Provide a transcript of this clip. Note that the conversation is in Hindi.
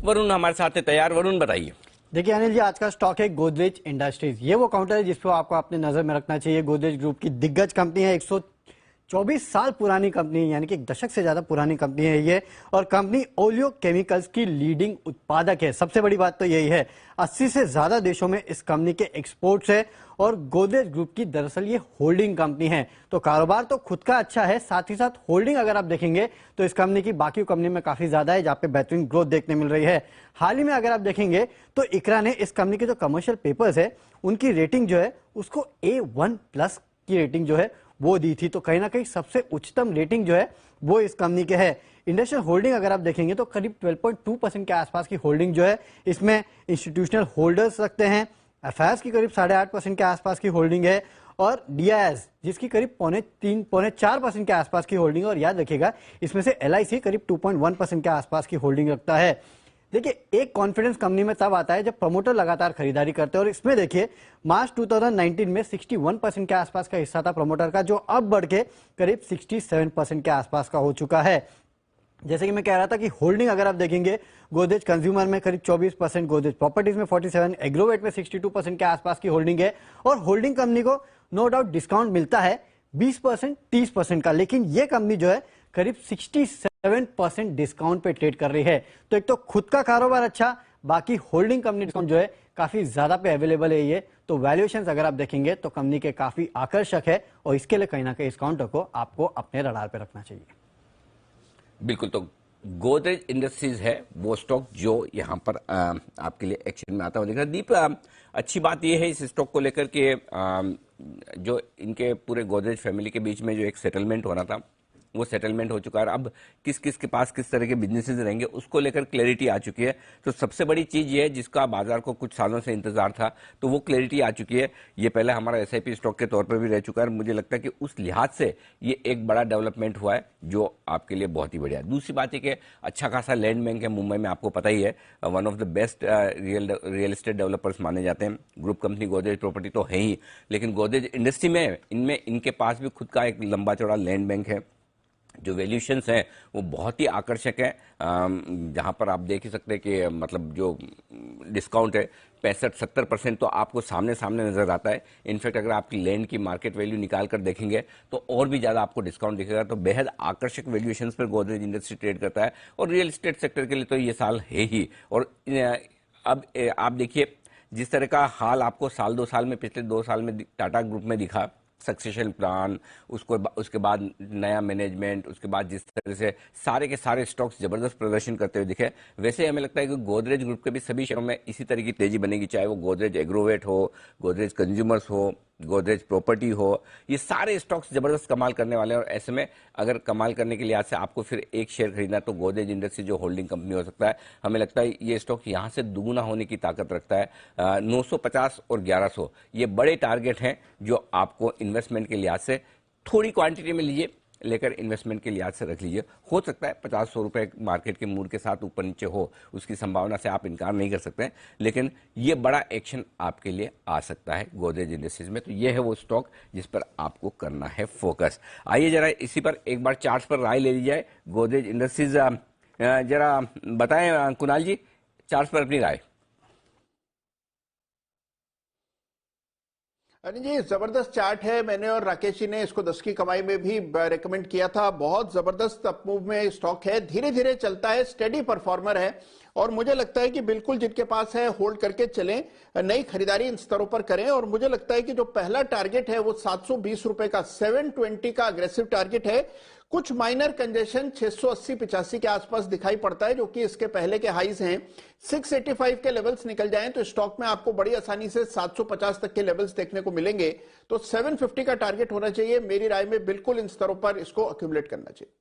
वरुण हमारे साथ है तैयार। वरुण बताइए। देखिए अनिल जी, आज का स्टॉक है गोदरेज इंडस्ट्रीज। ये वो काउंटर है जिसपे आपको अपने नजर में रखना चाहिए। गोदरेज ग्रुप की दिग्गज कंपनी है, 124 साल पुरानी कंपनी है, यानी कि एक दशक से ज्यादा पुरानी कंपनी है ये। और कंपनी ओलियो केमिकल्स की लीडिंग उत्पादक है। सबसे बड़ी बात तो यही है, 80 से ज्यादा देशों में इस कंपनी के एक्सपोर्ट्स है। और गोदरेज ग्रुप की दरअसल ये होल्डिंग कंपनी है, तो कारोबार तो खुद का अच्छा है, साथ ही साथ होल्डिंग अगर आप देखेंगे तो इस कंपनी की बाकी कंपनी में काफी ज्यादा है, जहां पे बेहतरीन ग्रोथ देखने मिल रही है। हाल ही में अगर आप देखेंगे तो इकरा ने इस कंपनी के जो कमर्शियल पेपर्स है उनकी रेटिंग जो है उसको A1+ की रेटिंग जो है वो दी थी। तो कहीं ना कहीं सबसे उच्चतम रेटिंग जो है वो इस कंपनी के है। इंडस्ट्रियल होल्डिंग अगर आप देखेंगे तो करीब 12.2% के आसपास की होल्डिंग जो है इसमें इंस्टीट्यूशनल होल्डर्स रखते हैं। एफआईआईस की करीब 8.5% के आसपास की होल्डिंग है। और डीआईएस जिसकी करीब 3.4% के आसपास की होल्डिंग है। और याद रखिएगा इसमें से एलआईसी करीब 2.1% के आसपास की होल्डिंग रखता है। देखिए एक कॉन्फिडेंस कंपनी में तब आता है जब प्रमोटर लगातार खरीदारी करते हैं। और इसमें देखिए मार्च 2019 में 61% के आसपास का हिस्सा था प्रमोटर का, जो अब बढ़ के करीब 67% के आसपास का हो चुका है। जैसे कि मैं कह रहा था कि होल्डिंग अगर आप देखेंगे गोदरेज कंज्यूमर में करीब 24%, गोदरेज प्रॉपर्टीज में 47%, एग्रोवेट में 62% के आसपास की होल्डिंग है। और होल्डिंग कंपनी को नो डाउट डिस्काउंट मिलता है 20%, 30% का, लेकिन ये कंपनी जो है करीब 67% डिस्काउंट पे ट्रेड कर रही है। तो एक तो खुद का कारोबार अच्छा, बाकी होल्डिंग कंपनी डिस्काउंट जो है काफी ज्यादा पे अवेलेबल है ये। तो वैल्यूएशंस अगर आप देखेंगे तो कंपनी के काफी आकर्षक है, और इसके लिए कहीं ना कहीं इस काउंटर को आपको अपने रडार पे रखना चाहिए। बिल्कुल। तो गोदरेज इंडस्ट्रीज है वो स्टॉक जो यहां पर आपके लिए एक्शन में आता हुआ दिख रहा है। दीप, अच्छी बात यह है इस स्टॉक को लेकर के जो इनके पूरे गोदरेज फैमिली के बीच में जो एक सेटलमेंट होना था वो सेटलमेंट हो चुका है। अब किस किस के पास किस तरह के बिजनेसेस रहेंगे उसको लेकर क्लैरिटी आ चुकी है। तो सबसे बड़ी चीज ये है जिसका बाजार को कुछ सालों से इंतजार था, तो वो क्लैरिटी आ चुकी है। ये पहले हमारा एसआईपी स्टॉक के तौर पर भी रह चुका है। मुझे लगता है कि उस लिहाज से ये एक बड़ा डेवलपमेंट हुआ है जो आपके लिए बहुत ही बढ़िया है। दूसरी बात है कि अच्छा खासा लैंड बैंक है मुंबई में, आपको पता ही है, one of the best real estate developers माने जाते हैं। ग्रुप कंपनी गोदरेज प्रॉपर्टी तो है ही, लेकिन गोदरेज इंडस्ट्री में इनके पास भी खुद का एक लंबा चौड़ा लैंड बैंक है। जो वैल्यूएशंस हैं वो बहुत ही आकर्षक है, जहां पर आप देख ही सकते हैं कि मतलब जो डिस्काउंट है 65-70% तो आपको सामने सामने नजर आता है। इनफैक्ट अगर आपकी लैंड की मार्केट वैल्यू निकाल कर देखेंगे तो और भी ज्यादा आपको डिस्काउंट दिखेगा। तो बेहद आकर्षक वैल्यूएशंस पर गोदरेज इंडस्ट्री ट्रेड करता है, और रियल एस्टेट सेक्टर के लिए तो ये साल है ही। और अब आप देखिए जिस तरह का हाल आपको साल 2 साल में, पिछले 2 साल में टाटा ग्रुप में दिखा, सक्सेशन प्लान, उसके बाद नया मैनेजमेंट, उसके बाद जिस तरह से सारे के सारे स्टॉक्स जबरदस्त प्रदर्शन करते हुए दिखे, वैसे हमें लगता है कि गोदरेज ग्रुप के भी सभी शेयरों में इसी तरह की तेजी बनेगी, चाहे वो गोदरेज एग्रोवेट हो, गोदरेज कंज्यूमर्स हो, गोदरेज प्रॉपर्टी हो। ये सारे स्टॉक्स जबरदस्त कमाल करने वाले हैं। और ऐसे में अगर कमाल करने के लिहाज से आपको फिर एक शेयर खरीदना तो गोदरेज इंडस्ट्री जो होल्डिंग कंपनी हो सकता है। हमें लगता है ये स्टॉक यहां से दुगुना होने की ताकत रखता है। 950 और 1100 ये बड़े टारगेट हैं जो आपको इन्वेस्टमेंट के लिहाज से थोड़ी क्वांटिटी में लीजिए, लेकर इन्वेस्टमेंट के लिहाज से रख लीजिए। हो सकता है 50-100 रुपए मार्केट के मूड के साथ ऊपर नीचे हो, उसकी संभावना से आप इनकार नहीं कर सकते, लेकिन ये बड़ा एक्शन आपके लिए आ सकता है गोदरेज इंडस्ट्रीज में। तो ये है वो स्टॉक जिस पर आपको करना है फोकस। आइए जरा इसी पर एक बार चार्ट पर राय ले ली जाए। गोदरेज इंडस्ट्रीज जरा बताएं कुणाल जी, चार्ट पर अपनी राय। अनिल जी जबरदस्त चार्ट है। मैंने और राकेश जी ने इसको 10 की कमाई में भी रेकमेंड किया था। बहुत जबरदस्त अपमूव में स्टॉक है, धीरे धीरे चलता है, स्टेडी परफॉर्मर है। और मुझे लगता है कि बिल्कुल जिनके पास है होल्ड करके चलें, नई खरीदारी इन स्तरों पर करें। और मुझे लगता है कि जो पहला टारगेट है वो 720 रुपए का 720 का अग्रेसिव टारगेट है। कुछ माइनर कंजेशन 680-85 के आसपास दिखाई पड़ता है, जो कि इसके पहले के हाईज हैं। 685 के लेवल्स निकल जाएं तो स्टॉक में आपको बड़ी आसानी से 750 तक के लेवल्स देखने को मिलेंगे। तो 750 का टारगेट होना चाहिए। मेरी राय में बिल्कुल इन स्तरों पर इसको अक्यूमुलेट करना चाहिए।